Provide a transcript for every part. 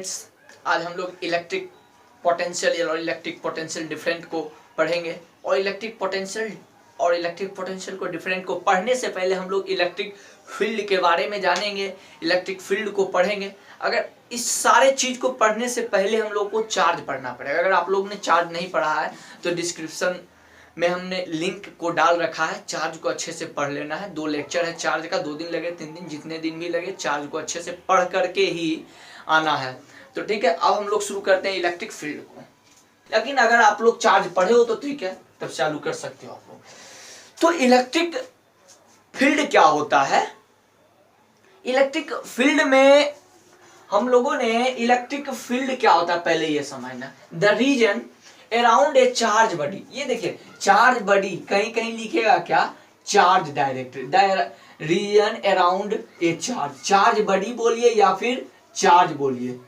Friends, आज हम लोग इलेक्ट्रिक पोटेंशियल और इलेक्ट्रिक पोटेंशियल डिफरेंट को पढ़ेंगे। और इलेक्ट्रिक पोटेंशियल को डिफरेंट को पढ़ने से पहले हम लोग इलेक्ट्रिक फील्ड के बारे में जानेंगे, इलेक्ट्रिक फील्ड को पढ़ेंगे। अगर इस सारे चीज को पढ़ने से पहले हम लोग को चार्ज पढ़ना पड़ेगा। अगर आप लोग ने चार्ज नहीं पढ़ा है तो डिस्क्रिप्शन में हमने लिंक को डाल रखा है, चार्ज को अच्छे से पढ़ लेना है। 2 लेक्चर है चार्ज का, 2 दिन लगे 3 दिन, जितने दिन भी लगे चार्ज को अच्छे से पढ़ करके ही आना है। तो ठीक है, अब हम लोग शुरू करते हैं इलेक्ट्रिक फील्ड को। लेकिन अगर आप लोग चार्ज पढ़े हो तो ठीक है, तब चालू कर सकते हो आप लोग। तो इलेक्ट्रिक फील्ड क्या होता है? इलेक्ट्रिक फील्ड में हम लोगों ने इलेक्ट्रिक फील्ड क्या होता है पहले ये समझना। The region around a charge body. ये देखिए चार्ज बॉडी, कहीं कहीं लिखेगा क्या, charge direct. The region around a charge, charge body बोलिए या फिर चार्ज बोलिए,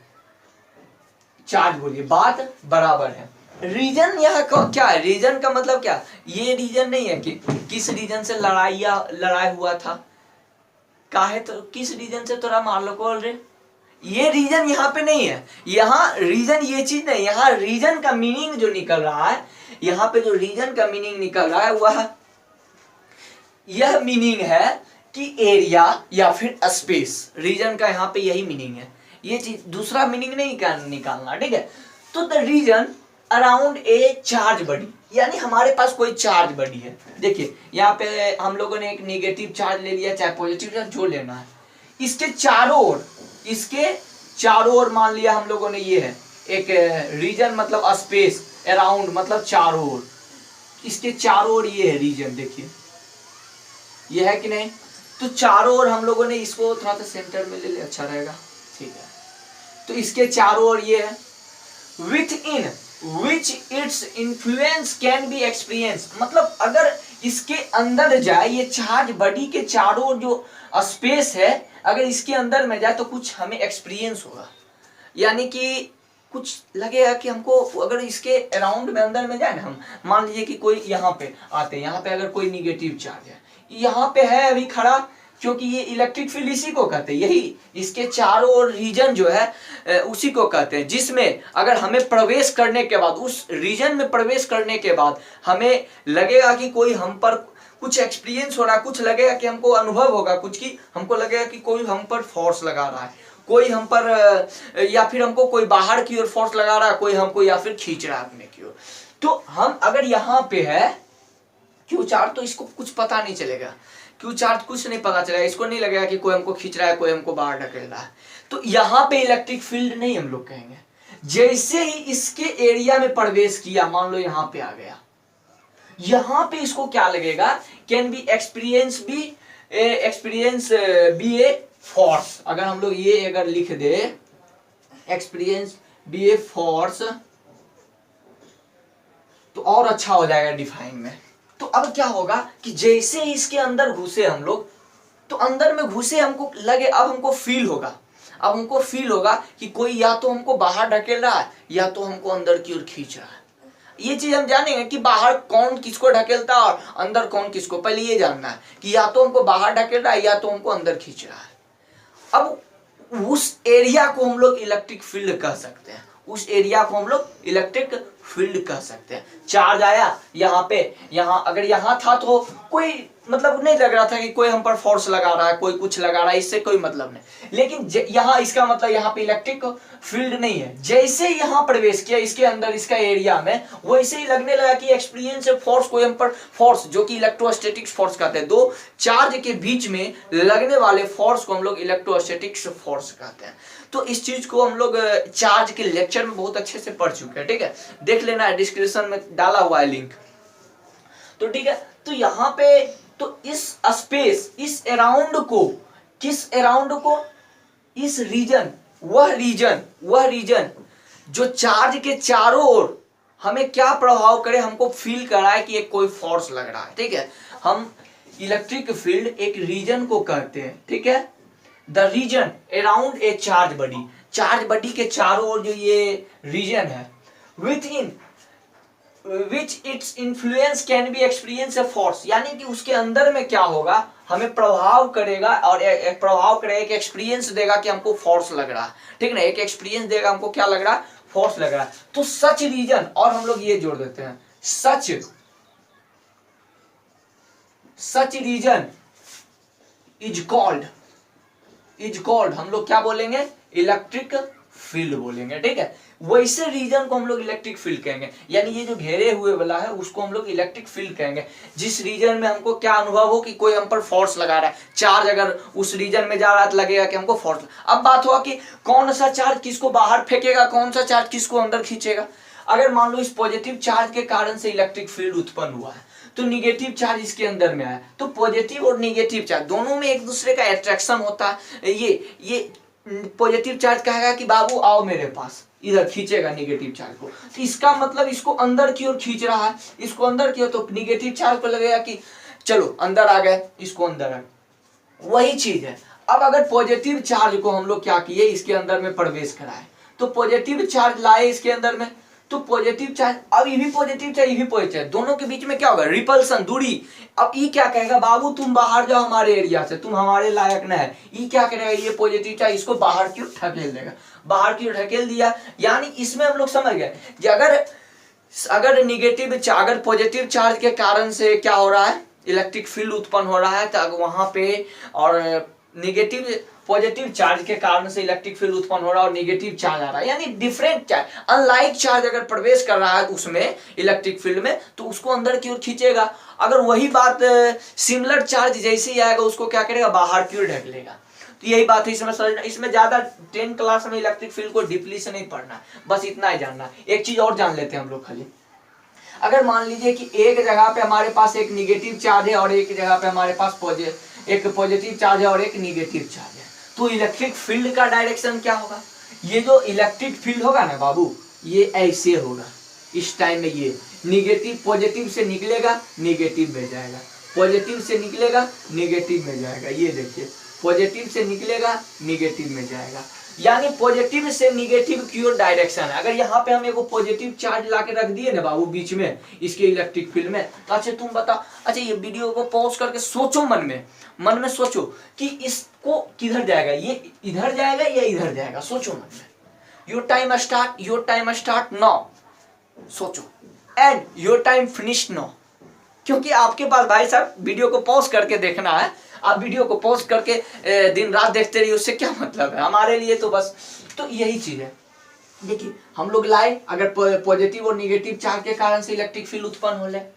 चार्ज बोलिए, बात बराबर है। रीजन यहाँ क्या है? रीजन का मतलब क्या? ये रीजन नहीं है कि किस रीजन से लड़ाई हुआ था, काहे तो किस रीजन से तोरा मार लो बोल रहे, ये रीजन यहाँ पे नहीं है। यहाँ रीजन ये चीज नहीं, यहाँ रीजन का मीनिंग जो निकल रहा है, यहाँ पे जो रीजन का मीनिंग निकल रहा है वह यह मीनिंग है कि एरिया या फिर स्पेस। रीजन का यहाँ पे यही मीनिंग है, ये चीज दूसरा मीनिंग नहीं निकालना, ठीक है। तो the region around a charge body, यानी हमारे पास कोई चार्ज बॉडी है। देखिए यहाँ पे हम लोगों ने एक नेगेटिव चार्ज ले लिया, चाहे पॉजिटिव चार्ज जो लेना है, इसके चारों ओर मान लिया हम लोगों ने ये है एक रीजन, मतलब स्पेस, अराउंड मतलब चारों ओर, इसके चारों ओर ये है रीजन। देखिए ये है कि नहीं? तो चारों ओर हम लोगों ने इसको थोड़ा सा सेंटर में ले ले, अच्छा रहेगा, ठीक है। तो इसके चारों ओर ये है, with in which its influence can be experience, मतलब अगर इसके अंदर जाए, ये चार्ज बॉडी के चारों ओर जो स्पेस है, अगर इसके अंदर में जाए तो कुछ हमें एक्सपीरियंस होगा, यानी कि कुछ लगेगा कि हमको, अगर इसके अराउंड में अंदर में जाए ना, हम मान लीजिए कि कोई यहाँ पे आते हैं, यहाँ पे अगर कोई निगेटिव चार्ज है, यहाँ पे है अभी खड़ा, क्योंकि ये इलेक्ट्रिक फील्ड इसी को कहते हैं, यही इसके चारों ओर रीजन जो है उसी को कहते हैं, जिसमें अगर हमें प्रवेश करने के बाद, उस रीजन में प्रवेश करने के बाद हमें लगेगा कि कोई हम पर कुछ एक्सपीरियंस हो रहा है, कुछ लगेगा कि हमको अनुभव होगा कुछ, की हमको लगेगा कि कोई हम पर फोर्स लगा रहा है, कोई हम पर, या फिर हमको कोई बाहर की ओर फोर्स लगा रहा है, कोई हमको या फिर खींच रहा है अपने की ओर। तो हम अगर यहाँ पे है क्यू चार्ज, तो इसको कुछ पता नहीं चलेगा, क्यू चार्ज कुछ नहीं पता चलेगा, इसको नहीं लगेगा कि कोई हमको खींच रहा है, कोई हमको बाहर ढकेल रहा है। तो यहाँ पे इलेक्ट्रिक फील्ड नहीं हम लोग कहेंगे। जैसे ही इसके एरिया में प्रवेश किया, मान लो यहाँ पे आ गया, यहाँ पे इसको क्या लगेगा, can be experience by a force. अगर हम लोग ये अगर लिख दे, एक्सपीरियंस बी ए फोर्स, तो और अच्छा हो जाएगा डिफाइन में। तो अब क्या होगा कि जैसे ही इसके अंदर घुसे हम लोग, तो अंदर में घुसे हमको लगे, अब हमको फील होगा कि कोई या तो हमको बाहर ढकेल रहा है या तो हमको अंदर की ओर खींच रहा है। ये चीज हम जानेंगे कि बाहर कौन किसको ढकेलता है और अंदर कौन किसको, पहले ये जानना है कि या तो हमको बाहर ढकेल रहा है या तो हमको अंदर खींच रहा है। अब उस एरिया को हम लोग इलेक्ट्रिक फील्ड कह सकते हैं, उस एरिया को हम लोग इलेक्ट्रिक फील्ड कह सकते हैं। चार्ज आया यहाँ पे, यहाँ अगर यहाँ था तो कोई मतलब नहीं लग रहा था कि कोई हम पर फोर्स लगा रहा है, कोई कुछ लगा रहा है, इससे कोई मतलब नहीं। लेकिन यहाँ इसका मतलब यहाँ पे इलेक्ट्रिक फील्ड नहीं है। जैसे यहाँ प्रवेश किया इसके अंदर, इसका एरिया में, वैसे ही लगने लगा कि एक्सपीरियंस फोर्स, कोई हम पर फोर्स, जो कि इलेक्ट्रोस्टैटिक्स फोर्स कहते हैं। दो चार्ज के बीच में लगने वाले फोर्स को हम लोग इलेक्ट्रोस्टैटिक्स फोर्स कहते हैं। तो इस चीज को हम लोग चार्ज के लेक्चर में बहुत अच्छे से पढ़ चुके हैं, ठीक है, देख लेना है, डिस्क्रिप्शन में डाला हुआ है लिंक। तो ठीक है, तो यहाँ पे तो इस स्पेस, इस अराउंड को, किस अराउंड को, इस रीजन, वह रीजन जो चार्ज के चारों ओर हमें क्या प्रभाव करे, हमको फील कराए कि एक कोई फोर्स लग रहा है, ठीक है। हम इलेक्ट्रिक फील्ड एक रीजन को कहते हैं, ठीक है। The region around a charge body, charge body के चारों ओर जो ये रीजन है, with in which its influence can be experience a force, यानी कि उसके अंदर में क्या होगा, हमें प्रभाव करेगा और एक प्रभाव करेगा, एक एक्सपीरियंस देगा कि हमको फोर्स लग रहा है, ठीक ना, एक एक्सपीरियंस देगा हमको क्या लग रहा है, फोर्स लग रहा है। तो सच रीजन, और हम लोग ये जोड़ देते हैं, सच रीजन इज कॉल्ड हम लोग क्या बोलेंगे, इलेक्ट्रिक फील्ड बोलेंगे, ठीक है। वैसे रीजन को हम लोग इलेक्ट्रिक फील्ड कहेंगे, यानी ये जो घेरे हुए वाला है उसको हम लोग इलेक्ट्रिक फील्ड कहेंगे, जिस रीजन में हमको क्या अनुभव हो कि कोई हम पर फोर्स लगा रहा है, चार्ज अगर उस रीजन में जा रहा है तो लगेगा कि हमको फोर्स। अब बात हुआ कि कौन सा चार्ज किसको बाहर फेंकेगा, कौन सा चार्ज किसको अंदर खींचेगा। अगर मान लो इस पॉजिटिव चार्ज के कारण से इलेक्ट्रिक फील्ड उत्पन्न हुआ है, तो निगेटिव चार्ज इसके अंदर में आया, तो पॉजिटिव और निगेटिव चार्ज दोनों में एक दूसरे का अट्रैक्शन होता है। ये पॉजिटिव चार्ज कहेगा कि बाबू आओ मेरे पास, इधर खींचेगा निगेटिव चार्ज को, तो इसका मतलब इसको अंदर की ओर खींच रहा है, इसको अंदर की ओर, तो निगेटिव चार्ज को लगेगा कि चलो अंदर आ गए, इसको अंदर आ गए, वही चीज है। अब अगर पॉजिटिव चार्ज को हम लोग क्या किए, इसके अंदर में प्रवेश कराए, तो पॉजिटिव चार्ज लाए इसके अंदर में, तो पॉजिटिव चार्ज, अब ये भी पॉजिटिव चार्ज, ये भी पॉजिटिव चार्ज, दोनों के बीच में क्या होगा, रिपल्सन, दूरी। अब ये क्या कहेगा, बाबू तुम बाहर जाओ हमारे एरिया से, तुम हमारे लायक न है। ये क्या करेगा, ये पॉजिटिव चार्ज इसको बाहर की ओर ढकेल देगा, बाहर की ओर ढकेल दिया। यानी इसमें हम लोग समझ गए कि अगर निगेटिव, अगर पॉजिटिव चार्ज के कारण से क्या हो रहा है, इलेक्ट्रिक फील्ड उत्पन्न हो रहा है, तो वहां पे, और निगेटिव पॉजिटिव चार्ज के कारण से इलेक्ट्रिक फील्ड उत्पन्न हो रहा है और निगेटिव चार्ज आ रहा है, यानी डिफरेंट चार्ज, अनलाइक चार्ज अगर प्रवेश कर रहा है उसमें इलेक्ट्रिक फील्ड में, तो उसको अंदर की ओर खींचेगा। अगर वही बात सिमिलर चार्ज जैसे ही आएगा, उसको क्या करेगा, बाहर की ओर ढकेलेगा। तो यही बात है, इसमें समझना, इसमें ज्यादा 10 क्लास में इलेक्ट्रिक फील्ड को डीपली से नहीं पढ़ना, बस इतना ही जानना। एक चीज और जान लेते हैं हम लोग खाली, अगर मान लीजिए कि एक जगह पे हमारे पास एक निगेटिव चार्ज है और एक जगह पे हमारे पास एक पॉजिटिव चार्ज है और एक निगेटिव चार्ज है, तो इलेक्ट्रिक फील्ड का डायरेक्शन क्या होगा, ये जो इलेक्ट्रिक फील्ड होगा ना बाबू, ये ऐसे होगा। इस टाइम में ये निगेटिव, पॉजिटिव से निकलेगा निगेटिव में जाएगा, पॉजिटिव से निकलेगा निगेटिव में जाएगा, ये देखिए पॉजिटिव से निकलेगा निगेटिव में जाएगा, यानी पॉजिटिव से निगेटिव की ओर डायरेक्शन है। अगर यहाँ पे हम एक पॉजिटिव चार्ज ला के रख दिए ना बाबू बीच में इसके इलेक्ट्रिक फील्ड में, तो अच्छा तुम बता, अच्छा ये वीडियो को पॉज करके सोचो, मन में सोचो कि इसको किधर जाएगा, ये इधर जाएगा या इधर जाएगा, सोचो मन में। योर टाइम स्टार्ट नाउ, सोचो, and your time finish now. क्योंकि आपके पास भाई साहब वीडियो को पॉज करके देखना है, आप वीडियो को पॉज करके दिन रात देखते रहिए, उससे क्या मतलब है हमारे लिए, तो बस तो यही चीज है। देखिए हम लोग लाए, अगर पॉजिटिव और निगेटिव चार्ज के कारण से इलेक्ट्रिक फील्ड उत्पन्न हो जाए,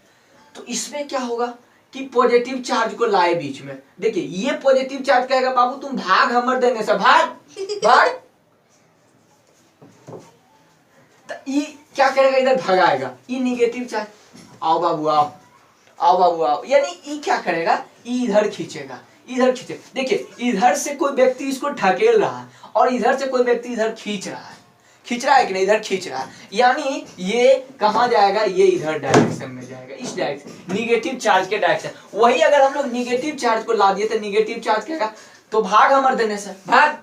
तो इसमें क्या होगा कि पॉजिटिव चार्ज को लाए बीच में, देखिए ये पॉजिटिव चार्ज कहेगा बाबू तुम भाग हमर देने से, भाग भाग, तो ये क्या करेगा, इधर भगाएगा, ये निगेटिव चार्ज, आओ बाबू आओ, आओ बाबू आओ, यानी ये क्या करेगा, इधर खींचेगा, इधर खींचे। देखिए इधर से कोई व्यक्ति इसको ढकेल रहा है और इधर से कोई व्यक्ति इधर खींच रहा है कि नहीं, इधर खींच रहा है, यानी ये कहां जाएगा, ये इधर डायरेक्शन में जाएगा, इस डायरेक्शन, निगेटिव चार्ज के डायरेक्शन। वही अगर हम लोग निगेटिव चार्ज को ला दिए, तो निगेटिव चार्ज कहेगा तो भाग हमर देने से, भाग,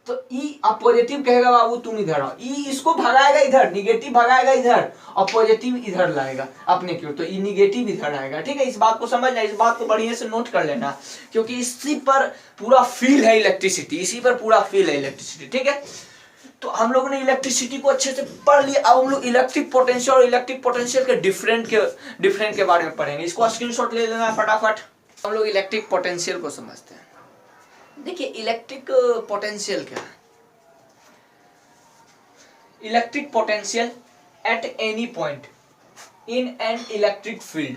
तो ई अब पॉजिटिव कहेगा बाबू तुम इधर आओ, ई इसको भगाएगा इधर, निगेटिव भगाएगा इधर और पॉजिटिव इधर लाएगा अपने की ओर, तो ई निगेटिव इधर आएगा। ठीक है, इस बात को समझना, इस बात को बढ़िया से नोट कर लेना, क्योंकि इसी पर पूरा फील है इलेक्ट्रिसिटी, इसी पर पूरा फील है इलेक्ट्रिसिटी। ठीक है, तो हम लोगों ने इलेक्ट्रिसिटी को अच्छे से पढ़ लिया। अब हम लोग इलेक्ट्रिक पोटेंशियल और इलेक्ट्रिक पोटेंशियल के डिफरेंट के बारे में पढ़ेंगे। इसको स्क्रीनशॉट ले लेना फटाफट। हम लोग इलेक्ट्रिक पोटेंशियल को समझते हैं। देखिए इलेक्ट्रिक पोटेंशियल क्या है, electric potential at any point in an electric field.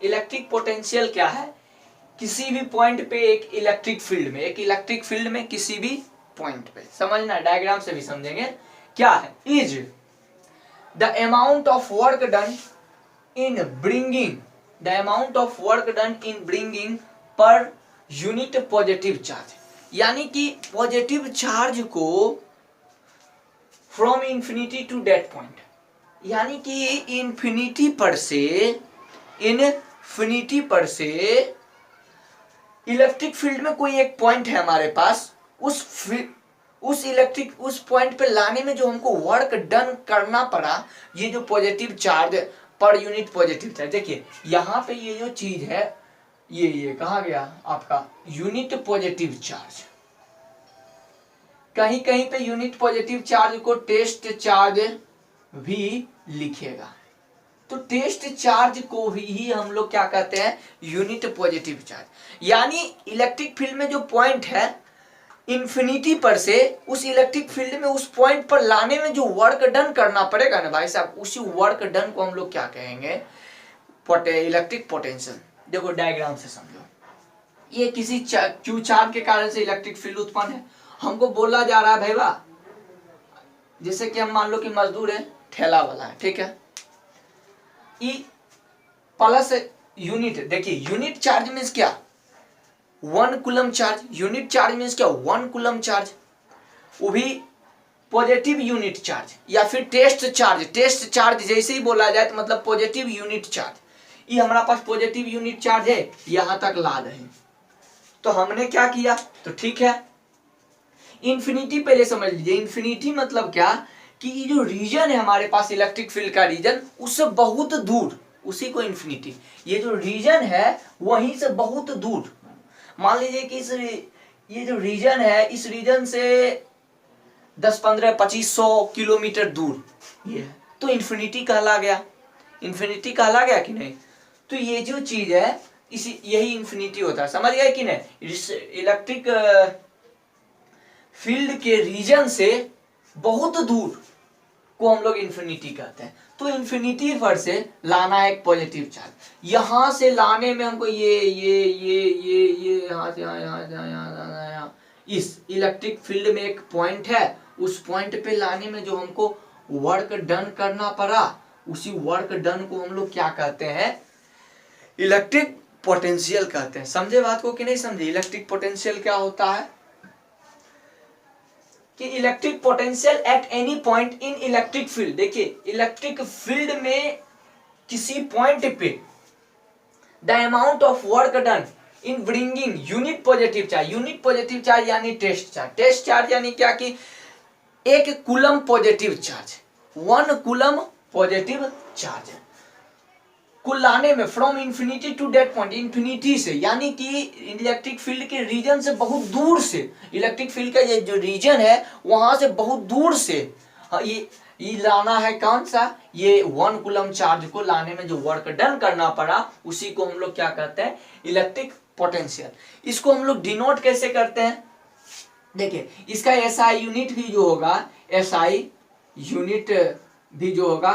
Electric potential क्या है, किसी भी पॉइंट पे एक इलेक्ट्रिक फील्ड में किसी भी पॉइंट पे, समझना डायग्राम से भी समझेंगे क्या है, is the amount of work done in bringing पर यूनिट पॉजिटिव चार्ज, यानी कि पॉजिटिव चार्ज को from infinity to that point, यानी कि इंफिनिटी पर से इलेक्ट्रिक फील्ड में कोई एक पॉइंट है हमारे पास, उस पॉइंट पे लाने में जो हमको वर्क डन करना पड़ा, ये जो पॉजिटिव चार्ज पर यूनिट पॉजिटिव चार्ज। देखिए यहाँ पे ये जो चीज है ये कहा गया आपका यूनिट पॉजिटिव चार्ज, कहीं कहीं पे यूनिट पॉजिटिव चार्ज को टेस्ट चार्ज भी लिखेगा। तो टेस्ट चार्ज को ही हम लोग क्या कहते हैं, यूनिट पॉजिटिव चार्ज। यानी इलेक्ट्रिक फील्ड में जो पॉइंट है इंफिनिटी पर से उस इलेक्ट्रिक फील्ड में उस पॉइंट पर लाने में जो वर्क डन करना पड़ेगा ना भाई साहब, उसी वर्क डन को हम लोग क्या कहेंगे, इलेक्ट्रिक पोटेंशियल। देखो डायग्राम से समझो, ये किसी क्यू चार्ज के कारण से इलेक्ट्रिक फील्ड उत्पन्न है। हमको बोला जा रहा है भाई वाह, जैसे कि हम मान लो कि मजदूर है, ठेला वाला है, ठीक है, ई प्लस यूनिट। देखिए यूनिट चार्ज मीन्स क्या, 1 coulomb charge. Unit charge means क्या, 1 कूलम चार्ज, वो भी पॉजिटिव यूनिट चार्ज या फिर टेस्ट चार्ज। टेस्ट चार्ज जैसे ही बोला जाए तो मतलब पॉजिटिव यूनिट चार्ज। ये हमारा पास पॉजिटिव यूनिट चार्ज है, यहां तक ला रहे हैं। तो हमने क्या किया, तो ठीक है इंफिनिटी पहले समझ लीजिए। इंफिनिटी मतलब क्या कि ये जो रीजन है हमारे पास इलेक्ट्रिक फील्ड का रीजन, उससे बहुत दूर, उसी को इंफिनिटी। ये जो रीजन है वहीं से बहुत दूर, मान लीजिए कि ये जो रीजन है इस रीजन से 10, 15, 2500 किलोमीटर दूर ये है, तो इंफिनिटी कहला गया। इंफिनिटी कहला गया कि नहीं। तो ये जो चीज है इसी यही इंफिनिटी होता है, समझ गए कि नहीं। इलेक्ट्रिक फील्ड के रीजन से बहुत दूर को हम लोग इंफिनिटी कहते हैं। तो इंफिनिटी पर से लाना है एक पॉजिटिव चार्ज, यहां से लाने में हमको ये यहाँ से यहाँ इस इलेक्ट्रिक फील्ड में एक पॉइंट है, उस पॉइंट पे लाने में जो हमको वर्क डन करना पड़ा, उसी वर्क डन को हम लोग क्या कहते हैं, इलेक्ट्रिक पोटेंशियल कहते हैं। समझे बात को कि नहीं समझे। इलेक्ट्रिक पोटेंशियल क्या होता है कि electric potential at any point in electric field. देखिए इलेक्ट्रिक फील्ड में किसी पॉइंट पे the amount of work done in bringing unit positive charge. Unit positive charge यानी टेस्ट चार्ज। टेस्ट चार्ज यानी क्या कि 1 coulomb positive charge, 1 coulomb positive charge को लाने में from infinity to that point, infinity से यानी कि इलेक्ट्रिक फील्ड के रीजन से बहुत दूर से, इलेक्ट्रिक फील्ड का ये जो रीजन है वहां से बहुत दूर से ये लाना है कौन सा, ये 1 कूलम चार्ज को लाने में जो वर्क डन करना पड़ा उसी को हम लोग क्या कहते हैं, इलेक्ट्रिक पोटेंशियल। इसको हम लोग डिनोट कैसे करते हैं, देखिए इसका एसआई यूनिट भी जो होगा, एसआई यूनिट भी जो होगा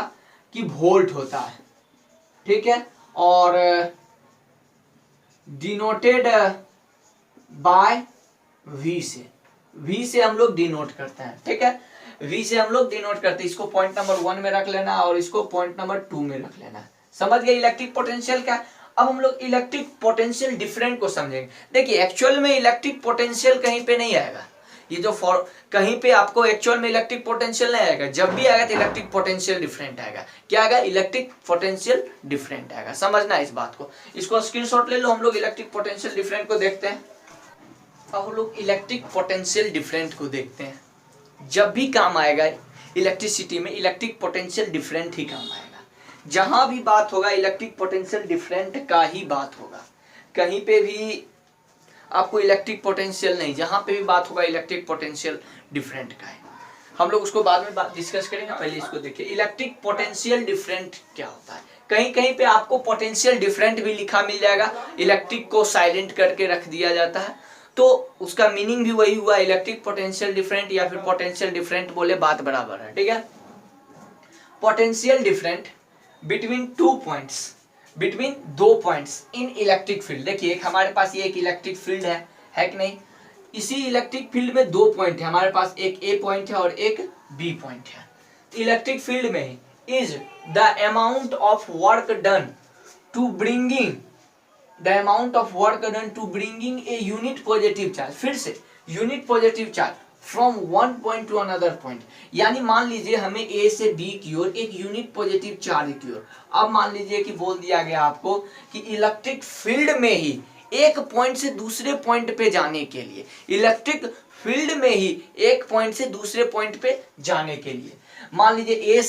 कि वोल्ट होता है, ठीक है, और डिनोटेड बाय वी से, वी से हम लोग डिनोट करते हैं, ठीक है, वी से हम लोग डिनोट करते हैं। इसको पॉइंट नंबर 1 में रख लेना और इसको पॉइंट नंबर 2 में रख लेना। समझ गए इलेक्ट्रिक पोटेंशियल का। अब हम लोग इलेक्ट्रिक पोटेंशियल डिफरेंट को समझेंगे। देखिए एक्चुअल में इलेक्ट्रिक पोटेंशियल कहीं पे नहीं आएगा, ये जो कहीं पे आपको एक्चुअल में इलेक्ट्रिक पोटेंशियल नहीं आएगा। जब भी आएगा तो इलेक्ट्रिक पोटेंशियल डिफरेंट आएगा। क्या आएगा, इलेक्ट्रिक पोटेंशियल डिफरेंट आएगा। समझना है इस बात को, इसको स्क्रीनशॉट ले लो। हम लोग इलेक्ट्रिक पोटेंशियल डिफरेंट को देखते हैं। अब हम लोग इलेक्ट्रिक पोटेंशियल डिफरेंट को देखते हैं। जब भी काम आएगा इलेक्ट्रिसिटी में, इलेक्ट्रिक पोटेंशियल डिफरेंट ही काम आएगा। जहां भी बात होगा इलेक्ट्रिक पोटेंशियल डिफरेंट का ही बात होगा। कहीं पे भी आपको इलेक्ट्रिक पोटेंशियल नहीं, जहां पे भी बात होगा इलेक्ट्रिक पोटेंशियल डिफरेंट का है। हम लोग उसको बाद में डिस्कस करेंगे, पहले इसको देखिए इलेक्ट्रिक पोटेंशियल डिफरेंट क्या होता है। कहीं कहीं पे आपको पोटेंशियल डिफरेंट भी लिखा मिल जाएगा, इलेक्ट्रिक को साइलेंट करके रख दिया जाता है, तो उसका मीनिंग भी वही हुआ, इलेक्ट्रिक पोटेंशियल डिफरेंट या फिर पोटेंशियल डिफरेंट बोले बात बराबर है, ठीक है। Potential different between 2 points, between 2 points in electric field. देखिए एक हमारे पास ये एक इलेक्ट्रिक फील्ड है कि नहीं। इसी इलेक्ट्रिक फील्ड में 2 पॉइंट है हमारे पास, एक ए पॉइंट है और एक बी पॉइंट है। इलेक्ट्रिक फील्ड में is the amount of work done to bringing, the amount of work done to bringing a unit positive charge, फिर से unit positive charge from 1 point to another point. यानी मान लीजिए हमें ए से B की ओर एक यूनिट पॉजिटिव चार्ज की ओर, अब मान लीजिए कि बोल दिया गया आपको कि इलेक्ट्रिक फील्ड में ही एक पॉइंट से दूसरे पॉइंट पे जाने के लिए, इलेक्ट्रिक फील्ड में ही एक पॉइंट से दूसरे पॉइंट पे जाने के लिए मान लीजिए ए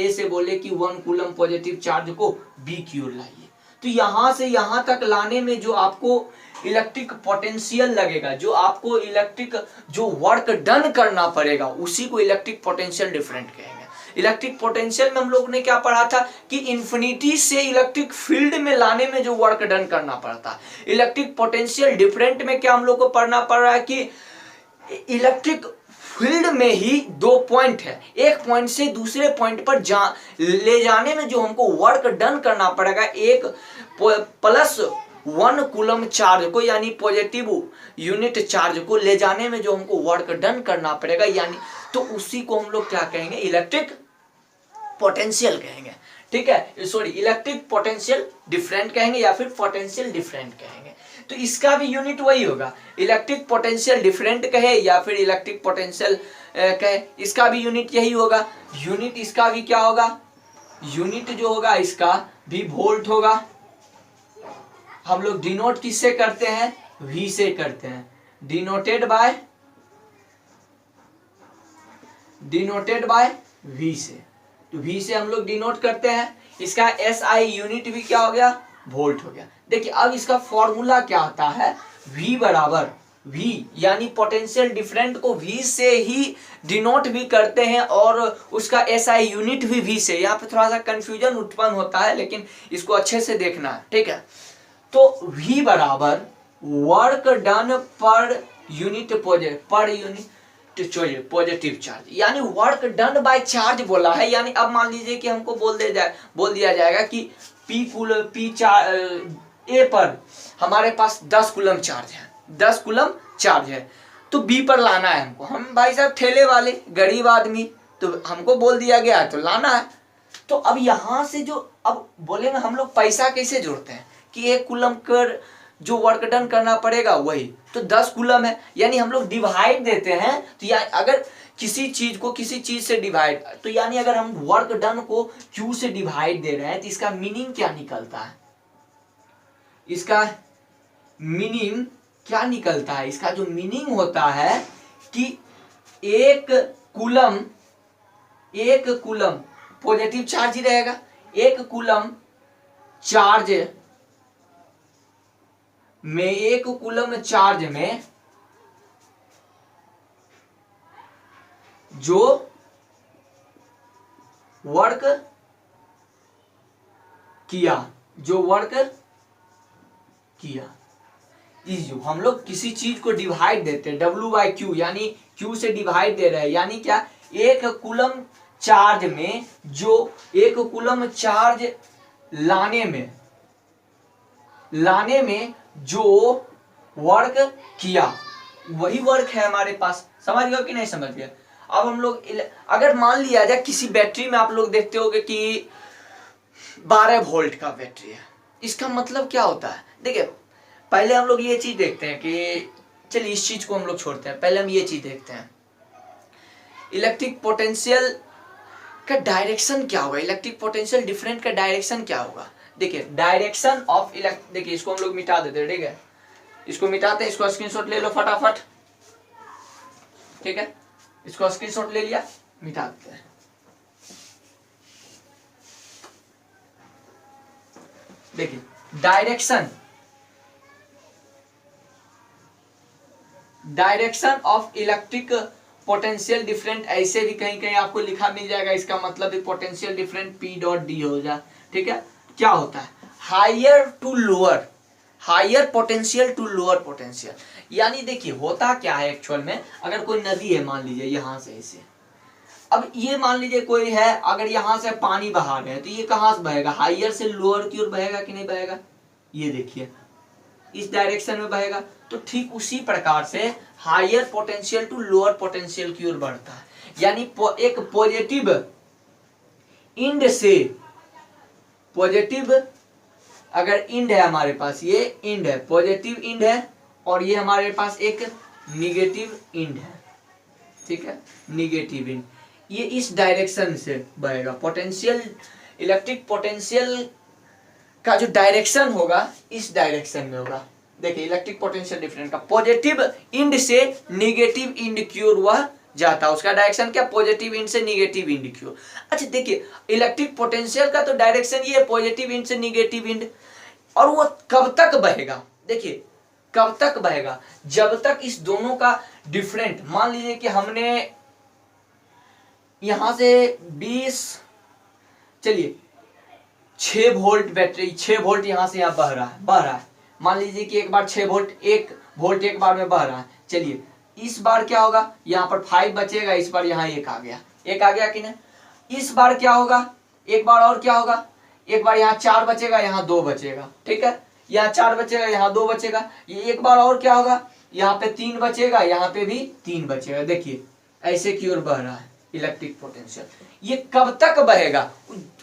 से बोले कि 1 कूलम पॉजिटिव चार्ज को बी की ओर लाइए, तो यहां से यहां तक लाने में जो आपको इलेक्ट्रिक पोटेंशियल लगेगा, जो आपको इलेक्ट्रिक जो वर्क डन करना पड़ेगा, उसी को इलेक्ट्रिक पोटेंशियल डिफरेंट कहेंगे। इलेक्ट्रिक पोटेंशियल में हम लोग ने क्या पढ़ा था कि इंफिनिटी से इलेक्ट्रिक फील्ड में लाने में जो वर्क डन करना पड़ता है। इलेक्ट्रिक पोटेंशियल डिफरेंट में क्या हम लोग को पढ़ना पड़ रहा है कि इलेक्ट्रिक फील्ड में ही 2 पॉइंट है, एक पॉइंट से दूसरे पॉइंट पर ले जाने में जो हमको वर्क डन करना पड़ेगा, एक +1 कूलम चार्ज को यानी पॉजिटिव यूनिट चार्ज को ले जाने में जो हमको वर्क डन करना पड़ेगा, यानी तो उसी को हम लोग क्या कहेंगे, इलेक्ट्रिक पोटेंशियल कहेंगे। ठीक है, सॉरी, इलेक्ट्रिक पोटेंशियल डिफरेंट कहेंगे या फिर पोटेंशियल डिफरेंट कहेंगे। तो इसका भी यूनिट वही होगा, इलेक्ट्रिक पोटेंशियल डिफरेंट कहे या फिर इलेक्ट्रिक पोटेंशियल कहे, इसका भी यूनिट यही होगा। यूनिट इसका भी क्या होगा, यूनिट जो होगा इसका भी वोल्ट होगा। हम लोग डिनोट किससे करते हैं, V से करते हैं, डिनोटेड बाय V से, तो V से हम लोग डिनोट करते हैं। इसका SI यूनिट भी क्या हो गया, वोल्ट हो गया। देखिए अब इसका फॉर्मूला क्या आता है, V बराबर V, यानी पोटेंशियल डिफरेंट को V से ही डिनोट भी करते हैं और उसका SI यूनिट भी V से। यहाँ पे थोड़ा सा कंफ्यूजन उत्पन्न होता है, लेकिन इसको अच्छे से देखना है। ठीक है, तो V बराबर वर्क डन पर यूनिट पॉजिटिव चार्ज, यानी वर्क डन बाय चार्ज बोला है। यानी अब मान लीजिए कि हमको बोल दिया जाएगा कि ए पर हमारे पास 10 कूलम चार्ज है, 10 कूलम चार्ज है, तो बी पर लाना है हमको। हम भाई साहब ठेले वाले गरीब आदमी, तो हमको बोल दिया गया है तो लाना है। तो अब यहां से जो अब बोलेंगे हम लोग पैसा कैसे जोड़ते हैं कि 1 कूलम कर जो वर्क डन करना पड़ेगा वही तो 10 कूलम है, यानी हम लोग डिवाइड देते हैं। तो या अगर किसी चीज को किसी चीज से डिवाइड, तो यानी अगर हम वर्क डन को Q से डिवाइड दे रहे हैं तो इसका मीनिंग क्या निकलता है, इसका मीनिंग क्या निकलता है, इसका जो मीनिंग होता है कि 1 कूलम पॉजिटिव चार्ज ही रहेगा, 1 कूलम चार्ज में 1 कूलम चार्ज में जो वर्क किया इस जो हम लोग किसी चीज को डिवाइड देते हैं W/Q, यानी Q से डिवाइड दे रहे हैं, यानी क्या 1 कूलम चार्ज में जो 1 कूलम चार्ज लाने में जो वर्क किया वही वर्क है हमारे पास। समझ गए कि नहीं समझ गए। अब हम लोग अगर मान लिया जाए किसी बैटरी में, आप लोग देखते होंगे कि 12 वोल्ट का बैटरी है, इसका मतलब क्या होता है। देखिए पहले हम लोग ये चीज देखते हैं कि चलिए इस चीज को हम लोग छोड़ते हैं, पहले हम ये चीज देखते हैं इलेक्ट्रिक पोटेंशियल का डायरेक्शन क्या होगा, इलेक्ट्रिक पोटेंशियल डिफरेंट का डायरेक्शन क्या होगा। देखिए डायरेक्शन ऑफ देखिए इसको हम लोग मिटा देते हैं, ठीक है, इसको मिटाते हैं, इसको स्क्रीनशॉट ले लो फटाफट, ठीक है, इसको स्क्रीनशॉट ले लिया, मिटा देते हैं। देखिए direction of electric potential different, ऐसे भी कहीं कहीं आपको लिखा मिल जाएगा, इसका मतलब भी potential different P dot D हो जाए। ठीक है, क्या होता है higher to lower, higher potential to lower potential, यानी देखिए होता क्या है एक्चुअल में, अगर कोई नदी है मान लीजिए यहां से ऐसे, अब ये मान लीजिए कोई है, अगर यहां से पानी बहा रहे हैं तो ये कहां से बहेगा, हायर से लोअर की ओर बहेगा कि नहीं बहेगा, ये देखिए इस डायरेक्शन में बहेगा। तो ठीक उसी प्रकार से higher potential to lower potential की ओर बढ़ता है, यानी एक पॉजिटिव इंड से पॉजिटिव, अगर इंड है हमारे पास, ये इंड है, पॉजिटिव इंड है, और ये हमारे पास एक निगेटिव इंड है, ठीक है, निगेटिव इंड, ये इस डायरेक्शन से बहेगा। पोटेंशियल इलेक्ट्रिक पोटेंशियल का जो डायरेक्शन होगा इस डायरेक्शन में होगा। देखिए इलेक्ट्रिक पोटेंशियल डिफरेंट का पॉजिटिव इंड से निगेटिव इंड की ओर वह जाता है, उसका डायरेक्शन क्या, पॉजिटिव इंड से निगेटिव इंड की ओर। अच्छा देखिए, इलेक्ट्रिक पोटेंशियल का तो डायरेक्शन ये पॉजिटिव इंड से निगेटिव इंड, और वो कब तक बहेगा, देखिए कब तक बहेगा, जब तक इस दोनों का डिफरेंट, मान लीजिए कि हमने यहां से 20, चलिए 6 वोल्ट बैटरी, 6 वोल्ट यहां से यहां बह रहा है, मान लीजिए कि एक बार 6 वोल्ट, 1 वोल्ट एक बार में बह रहा है। चलिए इस बार क्या होगा, यहाँ पर 5 बचेगा, इस बार यहाँ 1 आ गया, 1 आ गया कि नहीं। इस बार क्या होगा, एक बार और क्या होगा, एक बार यहाँ 4 बचेगा, यहाँ 2 बचेगा, ठीक है, यहाँ 4 बचेगा, यहाँ 2 बचेगा। ये एक बार और क्या होगा, यहाँ पे 3 बचेगा, यहाँ पे भी 3 बचेगा। देखिए ऐसे की ओर बह रहा है इलेक्ट्रिक पोटेंशियल। ये कब तक बहेगा,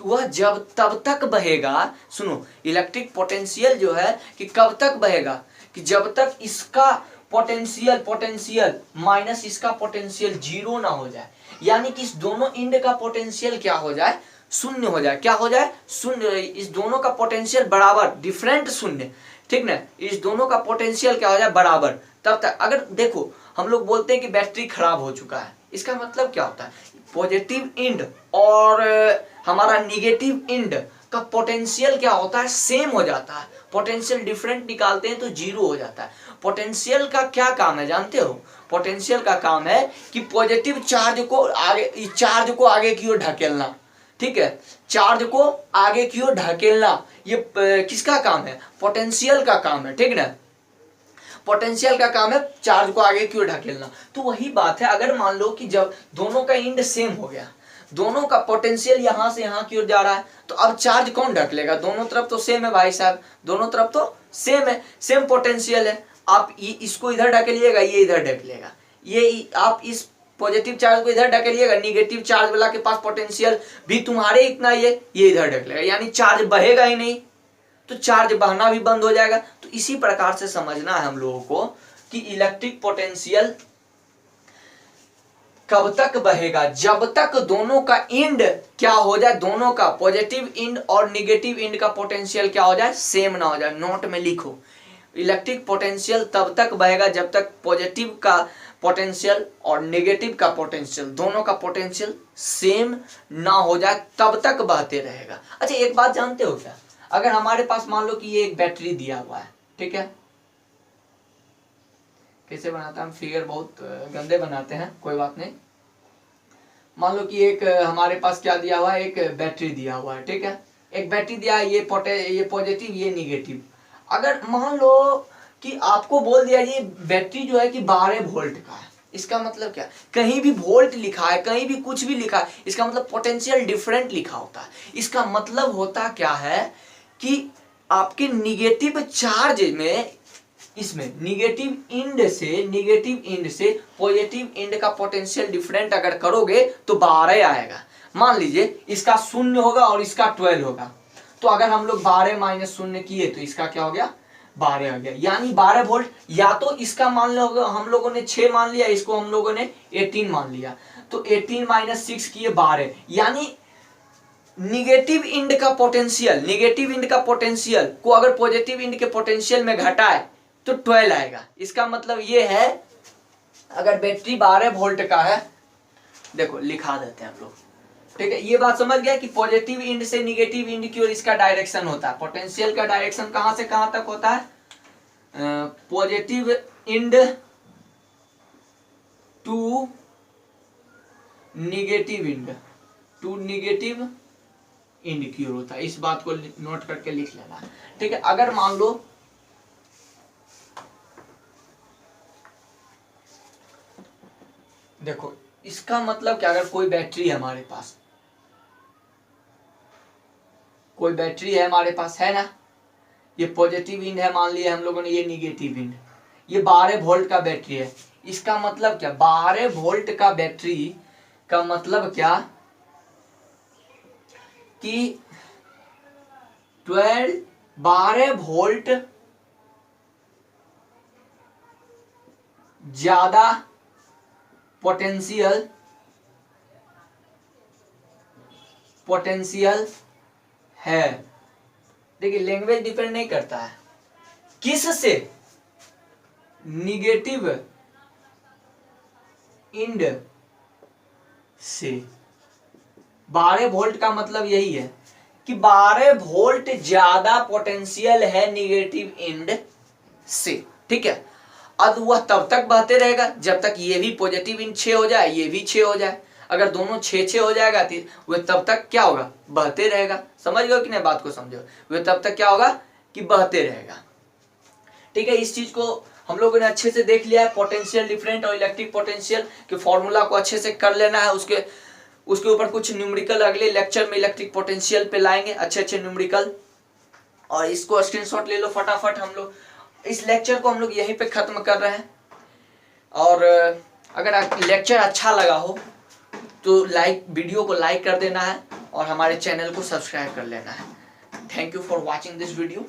वह जब तब तक बहेगा, सुनो इलेक्ट्रिक पोटेंशियल जो है कि कब तक बहेगा, कि जब तक इसका पोटेंशियल माइनस इसका पोटेंशियल 0 ना हो जाए, यानी कि इस दोनों इंड का पोटेंशियल क्या हो जाए, शून्य हो जाए। क्या हो जाए, शून्य, इस दोनों का पोटेंशियल बराबर, डिफरेंट शून्य, ठीक ना, इस दोनों का पोटेंशियल क्या हो जाए, बराबर। तब तक अगर देखो हम लोग बोलते हैं कि बैटरी खराब हो चुका है, इसका मतलब क्या होता है, पॉजिटिव इंड और हमारा निगेटिव इंड का पोटेंशियल क्या होता है, सेम हो जाता है। पोटेंशियल डिफरेंट निकालते हैं तो 0 हो जाता है। पोटेंशियल का क्या काम है जानते हो, पोटेंशियल का काम है कि पॉजिटिव चार्ज को आगे की ओर ढकेलना, ठीक है, चार्ज को आगे की ओर ढकेलना, ये किसका काम है, पोटेंशियल का काम है, ठीक ना, पोटेंशियल का काम है चार्ज को आगे की ओर ढकेलना। तो वही बात है, अगर मान लो कि जब दोनों का इंड सेम हो गया, दोनों का पोटेंशियल यहां से यहां की ओर जा रहा है, तो अब चार्ज कौन ढकेलेगा, दोनों तरफ तो सेम है भाई साहब, दोनों तरफ तो सेम है, सेम पोटेंशियल है। आप इसको इधर ढकेलिएगा, ये इधर ढकेलेगा, ये आप इस पॉजिटिव चार्ज को इधर ढकेलिएगा, निगेटिव चार्ज वाला के पास पोटेंशियल भी तुम्हारे इतना ये इधर ढकेलेगा, यानी चार्ज बहेगा ही नहीं, तो चार्ज बहना भी बंद हो जाएगा। तो इसी प्रकार से समझना है हम लोगों को कि इलेक्ट्रिक पोटेंशियल कब तक बहेगा, जब तक दोनों का इंड क्या हो जाए, दोनों का पॉजिटिव इंड और निगेटिव इंड का पोटेंशियल क्या हो जाए, सेम ना हो जाए। नोट में लिखो, इलेक्ट्रिक पोटेंशियल तब तक बहेगा जब तक पॉजिटिव का पोटेंशियल और नेगेटिव का पोटेंशियल, दोनों का पोटेंशियल सेम ना हो जाए, तब तक बहते रहेगा। अच्छा एक बात जानते हो क्या, अगर हमारे पास मान लो कि ये एक बैटरी दिया हुआ है, ठीक है, कैसे बनाता है, हम फिगर बहुत गंदे बनाते हैं, कोई बात नहीं। मान लो कि एक हमारे पास क्या दिया हुआ है, एक बैटरी दिया हुआ है, ठीक है, एक बैटरी दिया है, ये पॉजिटिव ये निगेटिव। अगर मान लो कि आपको बोल दिया ये बैटरी जो है कि 12 वोल्ट का है, इसका मतलब क्या, कहीं भी वोल्ट लिखा है, कहीं भी कुछ भी लिखा है, इसका मतलब पोटेंशियल डिफरेंट लिखा होता है। इसका मतलब होता क्या है कि आपके निगेटिव चार्ज में, इसमें निगेटिव इंड से पॉजिटिव इंड का पोटेंशियल डिफरेंट अगर करोगे तो 12 आएगा। मान लीजिए इसका 0 होगा और इसका 12 होगा, तो अगर हम लोग 12 माइनस 0 किए तो इसका क्या हो गया, 12 आ गया, यानी 12 वोल्ट। या तो इसका मान लो हम लोगों ने 6 मान लिया, इसको हम लोगों ने 18 मान लिया, तो 18 माइनस 6 किए 12, यानी निगेटिव इंड का पोटेंशियल को अगर पॉजिटिव इंड के पोटेंशियल में घटाए तो 12 आएगा। इसका मतलब ये है, अगर बैटरी 12 वोल्ट का है, देखो लिखा देते हैं हम लोग, ठीक है, ये बात समझ गया कि पॉजिटिव इंड से निगेटिव इंड की ओर इसका डायरेक्शन होता है। पोटेंशियल का डायरेक्शन कहां से कहां तक होता है, positive end to negative end की ओर होता है। इस बात को नोट करके लिख लेना, ठीक है। अगर मान लो देखो इसका मतलब क्या, अगर कोई बैटरी है हमारे पास, कोई बैटरी है हमारे पास, है ना, ये पॉजिटिव इंड है मान लिया हम लोगों ने, ये निगेटिव इंड, ये 12 वोल्ट का बैटरी है। इसका मतलब क्या, 12 वोल्ट का बैटरी का मतलब क्या कि 12 वोल्ट ज्यादा पोटेंशियल है। देखिए लैंग्वेज डिपेंड नहीं करता है, किस से, निगेटिव इंड से। 12 वोल्ट का मतलब यही है कि 12 वोल्ट ज्यादा पोटेंशियल है निगेटिव एंड से, ठीक है। अब वह तब तक बहते रहेगा जब तक ये भी पॉजिटिव इन 6 हो जाए, ये भी 6 हो जाए। अगर दोनों 6-6 हो जाएगा तो वह तब तक क्या होगा, बहते रहेगा। समझ गए कि नहीं, बात को समझो। वह तब तक क्या होगा कि बहते रहेगा, ठीक है। इस चीज को हम लोगों ने अच्छे से देख लिया है, पोटेंशियल डिफरेंट और इलेक्ट्रिक पोटेंशियल के फॉर्मूला को अच्छे से कर लेना है। उसके ऊपर कुछ न्यूमेरिकल अगले लेक्चर में इलेक्ट्रिक पोटेंशियल पे लाएंगे, अच्छे अच्छे न्यूमेरिकल। और इसको स्क्रीनशॉट ले लो फटाफट। हम लोग इस लेक्चर को हम लोग यहीं पे खत्म कर रहे हैं। और अगर लेक्चर अच्छा लगा हो तो वीडियो को लाइक कर देना है और हमारे चैनल को सब्सक्राइब कर लेना है। Thank you for watching this video.